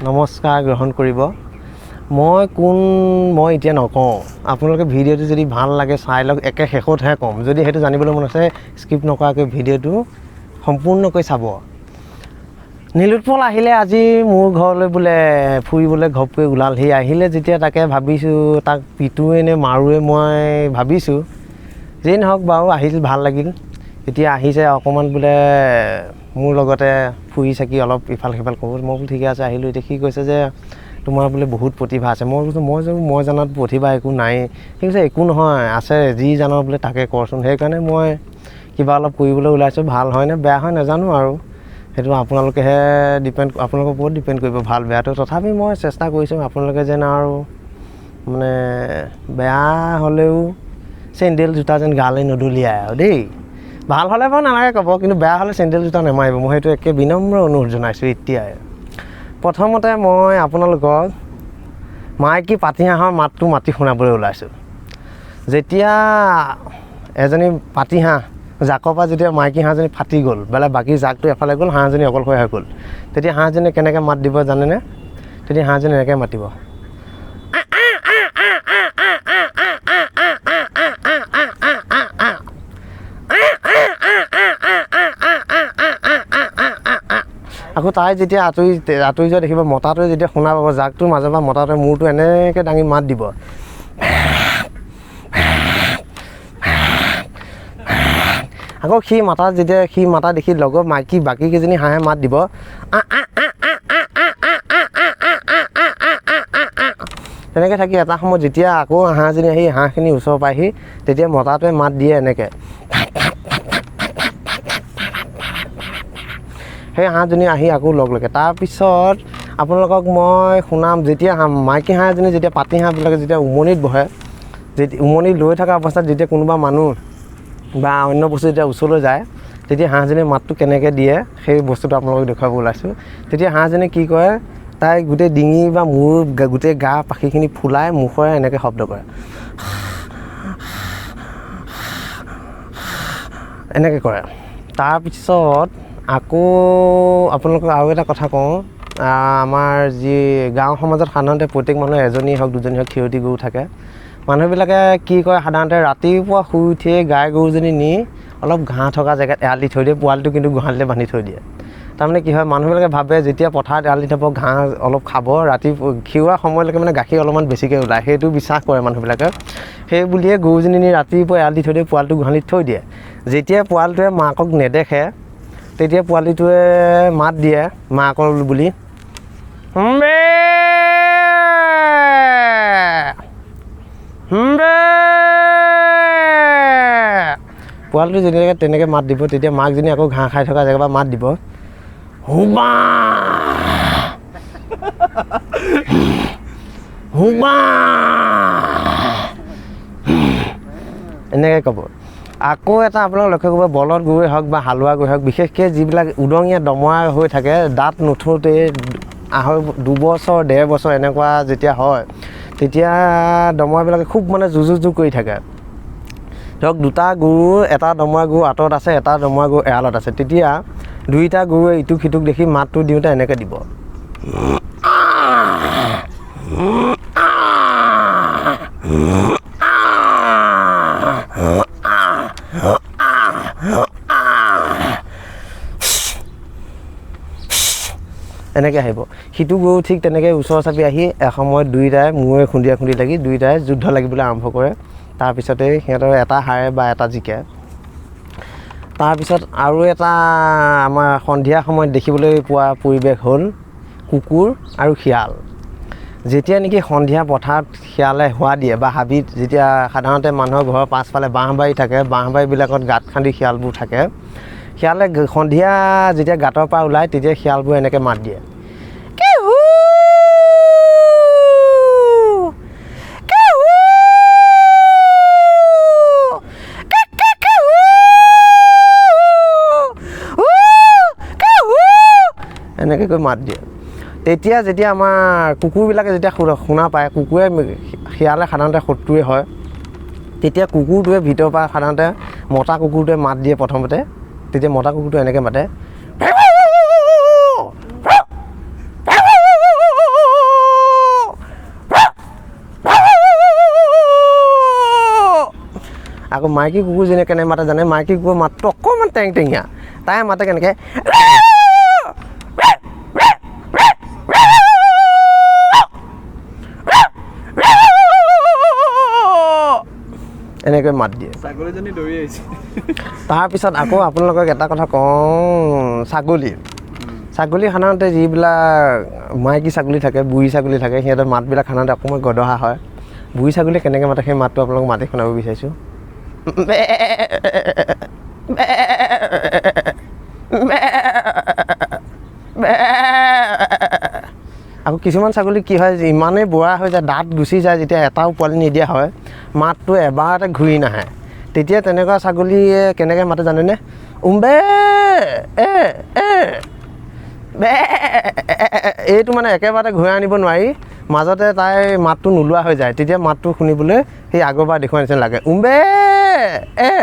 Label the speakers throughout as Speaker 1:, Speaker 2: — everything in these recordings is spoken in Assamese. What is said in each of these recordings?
Speaker 1: নমস্কাৰ গ্ৰহণ কৰিব। মই এতিয়া নকওঁ, আপোনালোকে ভিডিঅ'টো যদি ভাল লাগে চাই লওক, একে শেষতহে ক'ম। যদি সেইটো জানিবলৈ মন আছে স্কিপ নকৰাকৈ ভিডিঅ'টো সম্পূৰ্ণকৈ চাব। নীলোৎপল আহিলে আজি মোৰ ঘৰলৈ বোলে ফুৰিবলৈ ঘপকৈ ওলাল। সি আহিলে যেতিয়া তাকে ভাবিছোঁ তাক পিটোৱে নে মাৰোৱে মই ভাবিছোঁ। যেই নহওক বাৰু আহিল, ভাল লাগিল। এতিয়া আহিছে অকণমান বোলে মোৰ লগতে ফুৰি চাকি অলপ ইফাল সিফাল কৰোঁ। মই বোলো ঠিকে আছে আহিলোঁ। এতিয়া সি কৈছে যে তোমাৰ বোলে বহুত প্ৰতিভা আছে। মই কৈছোঁ মই জনাত প্ৰতিভা একো নাই। সি কৈছে একো নহয়, আছে, যি জানো বোলে তাকে কৰচোন। সেইকাৰণে মই কিবা অলপ কৰিবলৈ ওলাইছোঁ। ভাল হয় নে বেয়া হয় নাজানো আৰু, সেইটো আপোনালোকেহে আপোনালোকৰ ওপৰত ডিপেণ্ড কৰিব ভাল বেয়াটো। তথাপি মই চেষ্টা কৰিছোঁ আপোনালোকে যেন আৰু মানে বেয়া হ'লেও চেণ্ডেল জোতা যেন গালৈ নদলিয়াই আৰু দেই। ভাল হ'লে বাৰু নালাগে ক'ব, কিন্তু বেয়া হ'লে চেণ্ডেল জোতা নেমাৰিব। মই সেইটো একে বিনম্ৰ অনুৰোধ জনাইছোঁ এতিয়াই। প্ৰথমতে মই আপোনালোকক মাইকী পাতিহাঁহৰ মাতটো মাতি শুনাবলৈ ওলাইছোঁ। যেতিয়া এজনী পাতিহাঁহ জাকৰ পৰা যেতিয়া মাইকী হাঁহজনী ফাটি গ'ল, বোলে বাকী জাকটো এফালে গ'ল, হাঁহজনী অকলশৰে হৈ গ'ল, তেতিয়া হাঁহজনী কেনেকৈ মাত দিব জানেনে? তেতিয়া হাঁহজনী এনেকৈ মাতিব। আকৌ তাই যেতিয়া আঁতৰি যোৱা দেখিব, মতাটোৱে যেতিয়া শুনা পাব, জাকটোৰ মাজৰ পৰা মতাটোৱে মূৰটো এনেকৈ দাঙি মাত দিব। আকৌ সি মাতা দেখি লগৰ বাকীকেইজনী হাঁহে মাত দিব। তেনেকৈ থাকি এটা সময়ত যেতিয়া আকৌ হাঁহজনী আহি হাঁহখিনি ওচৰ পাইহি, তেতিয়া মতাটোৱে মাত দিয়ে এনেকৈ। সেই হাঁহজনী আহি আকৌ লগ লাগে। তাৰপিছত আপোনালোকক মই শুনাম, যেতিয়া মাইকী হাঁহ এজনী যেতিয়া পাতি হাঁহবিলাকে যেতিয়া উমনিত বহে, উমনিত লৈ থকা অৱস্থাত যেতিয়া কোনোবা মানুহ বা অন্য বস্তু যেতিয়া ওচৰলৈ যায়, তেতিয়া হাঁহজনীৰ মাতটো কেনেকৈ দিয়ে সেই বস্তুটো আপোনালোকক দেখুৱাব ওলাইছোঁ। তেতিয়া হাঁহজনী কি কৰে, তাই গোটেই ডিঙি বা মূৰ গোটেই গা পাখিখিনি ফুলাই মুখৰে এনেকৈ শব্দ কৰে, এনেকৈ কৰে। তাৰপিছত আকৌ আপোনালোকক আৰু এটা কথা কওঁ, আমাৰ যি গাঁও সমাজত সাধাৰণতে প্ৰত্যেক মানুহে এজনী হওক দুজনী হওক ক্ষীৰতী গৰু থাকে। মানুহবিলাকে কি কৰে, সাধাৰণতে ৰাতিপুৱা শুই উঠিয়ে গাই গৰুজনী নি অলপ ঘাঁহ থকা জেগাত এৰাল দি থৈ দিয়ে। পোৱালিটো কিন্তু গোহালিতে বান্ধি থৈ দিয়ে। তাৰমানে কি হয়, মানুহবিলাকে ভাবে যেতিয়া পথাৰত এৰাল দি থ'ব, ঘাঁহ অলপ খাব, ৰাতি খিৰোৱা সময়লৈকে মানে গাখীৰ অলপমান বেছিকৈ ওলায়, সেইটো বিশ্বাস কৰে মানুহবিলাকে। সেই বুলিয়ে গৰুজনী নি ৰাতিপুৱা এৰাল দি থৈ দিয়ে, পোৱালিটো গোহালিত থৈ দিয়ে। যেতিয়া পোৱালিটোৱে মাকক নেদেখে, তেতিয়া পোৱালিটোৱে মাত দিয়ে মাকৰ বুলি, পোৱালিটো যেনেকৈ তেনেকৈ মাত দিব। তেতিয়া মাকজনী আকৌ ঘাঁহ খাই থকা জেগাৰ পৰা মাত দিব, হুবা হুবা, এনেকৈ ক'ব। আকৌ এটা আপোনালোকে লক্ষ্য কৰিব, বলদ গৰুৱে হওক বা হালোৱা গৰুৱে হওক, বিশেষকৈ যিবিলাক উদঙীয়া দমৰা হৈ থাকে, দাঁত নুঠোঁতেই 2 বছৰ 1.5 বছৰ এনেকুৱা যেতিয়া হয়, তেতিয়া দমৰাবিলাকে খুব মানে যুঁজু কৰি থাকে। ধৰক 2টা গৰু, এটা দমৰা গৰু আঁতৰত আছে, এটা দমৰা গৰু এৰালত আছে, তেতিয়া 2টা গৰুৱে ইটোক সিটোক দেখি মাতটো দিওঁতে এনেকৈ দিব, এনেকৈ আহিব। সিটো গৰু ঠিক তেনেকৈ ওচৰ চাপি আহি এসময়ত 2টাই মূৰে খুন্দিয়া লাগি 2টাই যুদ্ধ লাগিবলৈ আৰম্ভ কৰে। তাৰপিছতে সিহঁতৰ এটা হাৰে বা এটা জিকে। তাৰপিছত আৰু এটা আমাৰ সন্ধিয়া সময়ত দেখিবলৈ পোৱা পৰিৱেশ হ'ল কুকুৰ আৰু শিয়াল। যেতিয়া নেকি সন্ধিয়া পথাৰত শিয়ালে হোৱা দিয়ে বা হাবিত, যেতিয়া সাধাৰণতে মানুহৰ ঘৰৰ পাছফালে বাঁহবাৰী থাকে, বাঁহবাৰীবিলাকত গাঁত খান্দি শিয়ালবোৰ থাকে, শিয়ালে সন্ধিয়া যেতিয়া গাঁতৰ পৰা ওলায়, তেতিয়া শিয়ালবোৰ এনেকৈ মাত দিয়ে, এনেকৈ কৈ মাত দিয়ে। তেতিয়া যেতিয়া আমাৰ কুকুৰবিলাকে যেতিয়া শুনা পায়, কুকুৰে শিয়ালে সাধাৰণতে শত্ৰুৱে হয়, তেতিয়া কুকুৰটোৱে ভিতৰৰ পৰা সাধাৰণতে মতা কুকুৰটোৱে মাত দিয়ে প্ৰথমতে। তেতিয়া মতা কুকুৰটোৱে এনেকৈ মাতে, আকৌ মাইকী কুকুৰজনীয়ে কেনেকৈ মাতে জানে? মাইকী কুকুৰৰ মাতটো অকণমান টেংটেঙীয়া। তাই মাতে কেনেকৈ, এনেকৈ মাত দিয়ে।
Speaker 2: ছাগলীজনী দৌৰি আহিছে।
Speaker 1: তাৰপিছত আকৌ আপোনালোকক এটা কথা কওঁ, ছাগলী সাধাৰণতে যিবিলাক মাইকী ছাগলী থাকে, বুঢ়ী ছাগলী থাকে, সিহঁতৰ মাতবিলাক সাধাৰণতে অকণমান গদহা হয়। বুঢ়ী ছাগলীয়ে কেনেকৈ মাতে সেই মাতটো আপোনালোকক মাতি শুনাব বিচাৰিছোঁ। আকৌ কিছুমান ছাগলী কি হয়, ইমানেই বুঢ়া হৈ যায়, দাঁত গুচি যায়, যেতিয়া এটাও পোৱালি নিদিয়া হয়, মাতটো এবাৰতে ঘূৰি নাহে। তেতিয়া তেনেকুৱা ছাগলীয়ে কেনেকৈ মাতে জানেনে? উম্বে এ এ বে, এইটো মানে একেবাৰতে ঘূৰাই আনিব নোৱাৰি, মাজতে তাই মাতটো নোলোৱা হৈ যায়। তেতিয়া মাতটো শুনিবলৈ সেই আগৰবাৰ দেখুওৱা নিচিনা লাগে। উম্বে এ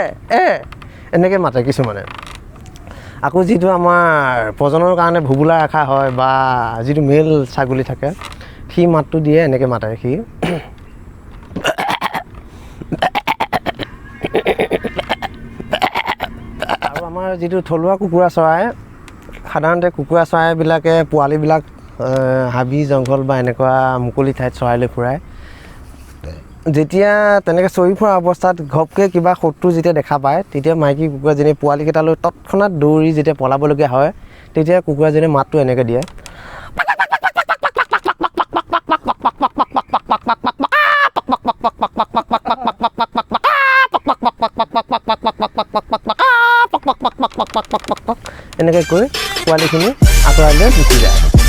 Speaker 1: এ এনেকৈ মাতে কিছুমানে। আকৌ যিটো আমাৰ প্ৰজননৰ কাৰণে ভুবুলা ৰখা হয় বা যিটো মেল ছাগলী থাকে, সি মাতটো দিয়ে এনেকৈ মাতে সি। আৰু আমাৰ যিটো থলুৱা কুকুৰা চৰাই, সাধাৰণতে কুকুৰা চৰাইবিলাকে পোৱালিবিলাক হাবি জংঘল বা এনেকুৱা মুকলি ঠাইত চৰাইলৈ ফুৰায়। যেতিয়া তেনেকৈ চৰি ফুৰা অৱস্থাত ঘপকৈ কিবা শত্ৰু যেতিয়া দেখা পায়, তেতিয়া মাইকী কুকুৰাজনী পোৱালিকেইটালৈ তৎক্ষণাত দৌৰি যেতিয়া পলাবলগীয়া হয়, তেতিয়া কুকুৰাজনীয়ে মাতটো এনেকৈ দিয়ে, এনেকৈ কৈ পোৱালিখিনি আঁতৰাই লৈ গুচি যায়।